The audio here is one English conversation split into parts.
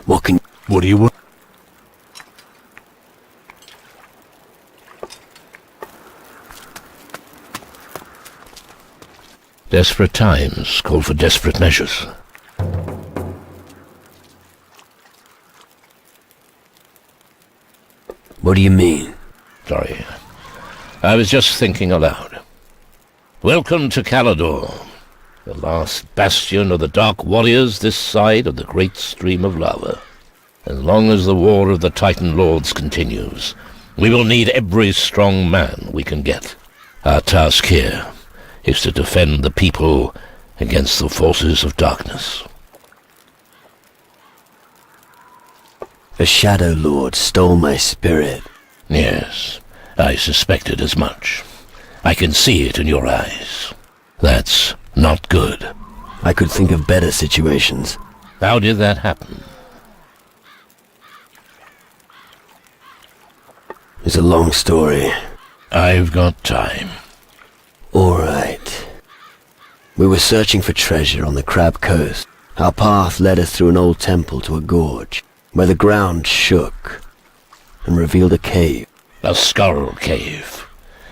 What What do you want? Desperate times call for desperate measures. What do you mean? Sorry. I was just thinking aloud. Welcome to Calador, the last bastion of the Dark Warriors this side of the great stream of lava. As long as the war of the Titan Lords continues, we will need every strong man we can get. Our task here is to defend the people against the forces of darkness. A Shadow Lord stole my spirit. Yes, I suspected as much. I can see it in your eyes. That's not good. I could think of better situations. How did that happen? It's a long story. I've got time. All right. We were searching for treasure on the Crab Coast. Our path led us through an old temple to a gorge, where the ground shook and revealed a cave. A skull cave.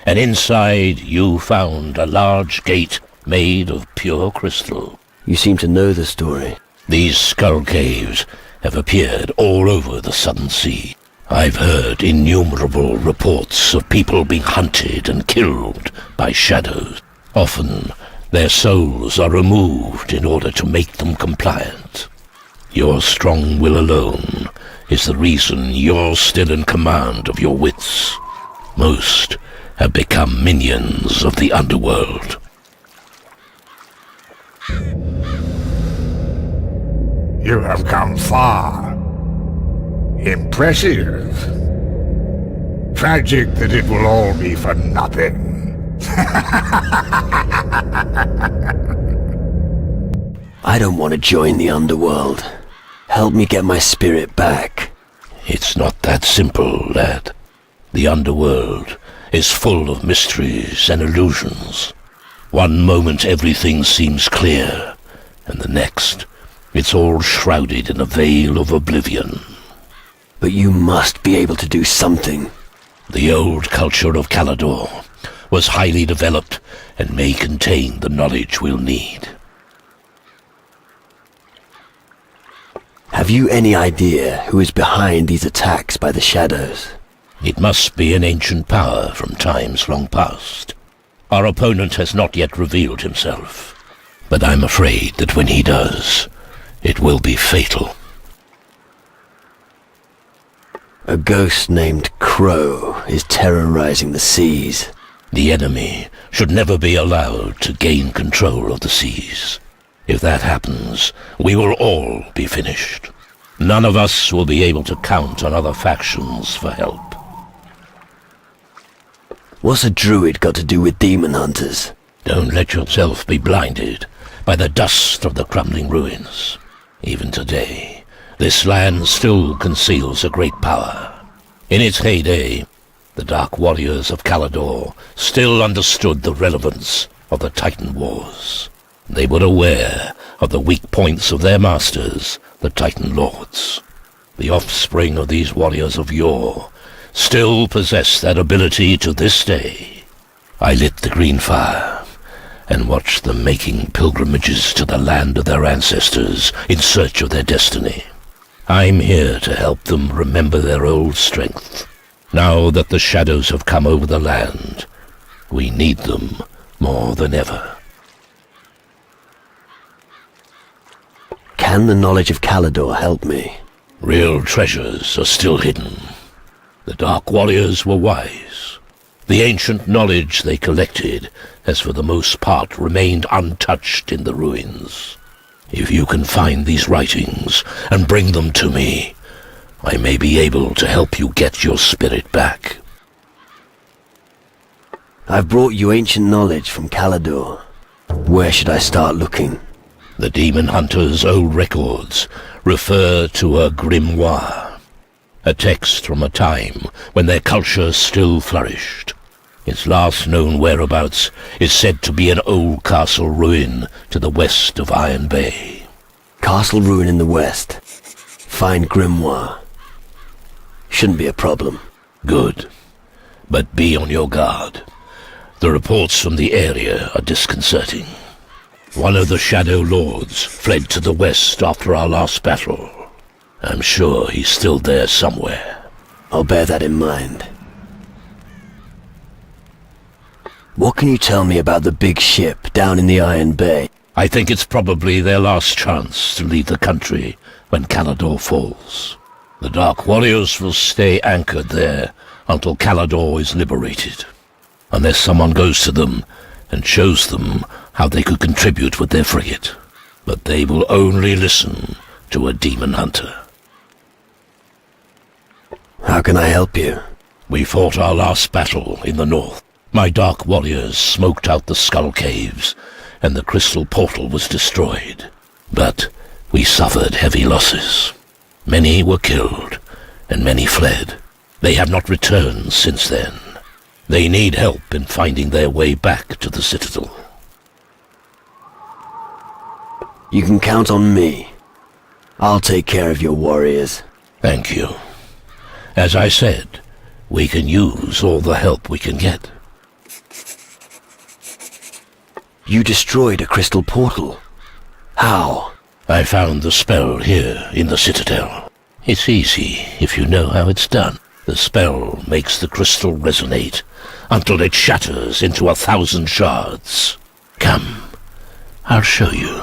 And inside you found a large gate made of pure crystal. You seem to know the story. These skull caves have appeared all over the Southern Sea. I've heard innumerable reports of people being hunted and killed by shadows. Often, their souls are removed in order to make them compliant. Your strong will alone is the reason you're still in command of your wits. Most have become minions of the underworld. You have come far. Impressive. Tragic that it will all be for nothing. I don't want to join the underworld. Help me get my spirit back. It's not that simple, lad. The underworld is full of mysteries and illusions. One moment everything seems clear, and the next it's all shrouded in a veil of oblivion. But you must be able to do something. The old culture of Calador was highly developed and may contain the knowledge we'll need. Have you any idea who is behind these attacks by the shadows? It must be an ancient power from times long past. Our opponent has not yet revealed himself, but I'm afraid that when he does, it will be fatal. A ghost named Crow is terrorizing the seas. The enemy should never be allowed to gain control of the seas. If that happens, we will all be finished. None of us will be able to count on other factions for help. What's a druid got to do with demon hunters? Don't let yourself be blinded by the dust of the crumbling ruins. Even today, this land still conceals a great power. In its heyday, the Dark Warriors of Calador still understood the relevance of the Titan Wars. They were aware of the weak points of their masters, the Titan Lords. The offspring of these warriors of yore still possess that ability to this day. I lit the green fire and watched them making pilgrimages to the land of their ancestors in search of their destiny. I'm here to help them remember their old strength. Now that the shadows have come over the land, we need them more than ever. Can the knowledge of Calador help me? Real treasures are still hidden. The Dark Warriors were wise. The ancient knowledge they collected has for the most part remained untouched in the ruins. If you can find these writings and bring them to me, I may be able to help you get your spirit back. I've brought you ancient knowledge from Calador. Where should I start looking? The demon hunter's old records refer to a grimoire, a text from a time when their culture still flourished. Its last known whereabouts is said to be an old castle ruin to the west of Iron Bay. Castle ruin in the west. find Grimoire. Shouldn't be a problem. Good. But be on your guard. The reports from the area are disconcerting. One of the Shadow Lords fled to the west after our last battle. I'm sure he's still there somewhere. I'll bear that in mind. What can you tell me about the big ship down in the Iron Bay? I think it's probably their last chance to leave the country when Calador falls. The Dark Warriors will stay anchored there until Calador is liberated. Unless someone goes to them and shows them how they could contribute with their frigate. But they will only listen to a demon hunter. How can I help you? We fought our last battle in the north. My Dark Warriors smoked out the Skull Caves, and the Crystal Portal was destroyed. But we suffered heavy losses. Many were killed, and many fled. They have not returned since then. They need help in finding their way back to the Citadel. You can count on me. I'll take care of your warriors. Thank you. As I said, we can use all the help we can get. You destroyed a crystal portal. How? I found the spell here in the Citadel. It's easy if you know how it's done. The spell makes the crystal resonate until it shatters into 1,000 shards. Come, I'll show you.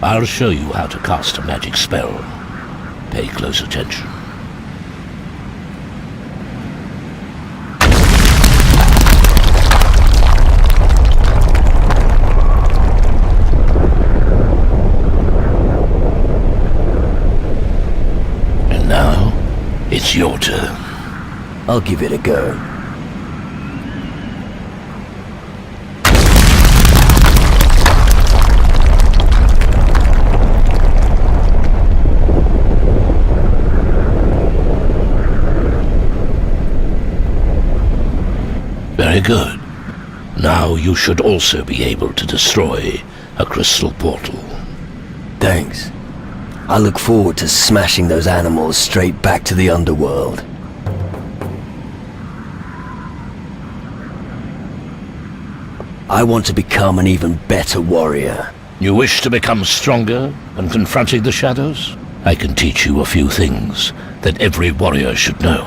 I'll show you how to cast a magic spell. Pay close attention. And now, it's your turn. I'll give it a go. Very good. Now you should also be able to destroy a crystal portal. Thanks. I look forward to smashing those animals straight back to the underworld. I want to become an even better warrior. You wish to become stronger when confronting the shadows? I can teach you a few things that every warrior should know.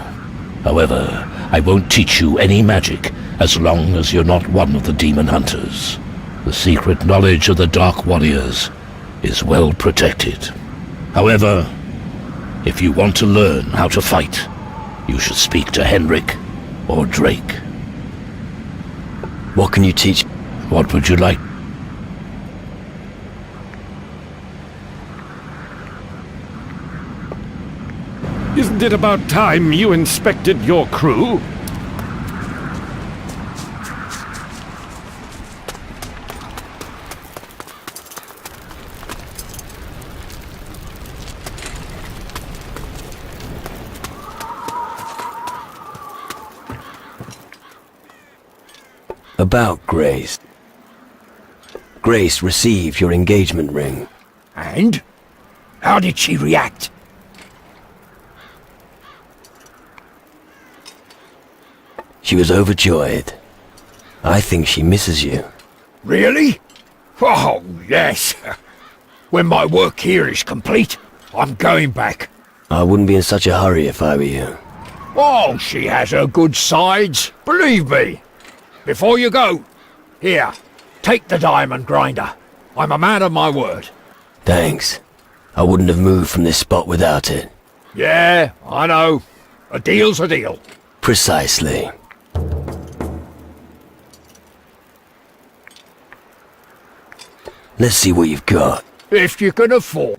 However, I won't teach you any magic as long as you're not one of the demon hunters. The secret knowledge of the Dark Warriors is well protected. However, if you want to learn how to fight, you should speak to Henrik or Drake. What can you teach? What would you like? Isn't it about time you inspected your crew? About Grace. Grace received your engagement ring. And? How did she react? She was overjoyed. I think she misses you. Really? Oh, yes. When my work here is complete, I'm going back. I wouldn't be in such a hurry if I were you. Oh, she has her good sides, believe me. Before you go, here, take the diamond grinder. I'm a man of my word. Thanks. I wouldn't have moved from this spot without it. Yeah, I know. A deal's a deal. Precisely. Let's see what you've got. If you can afford.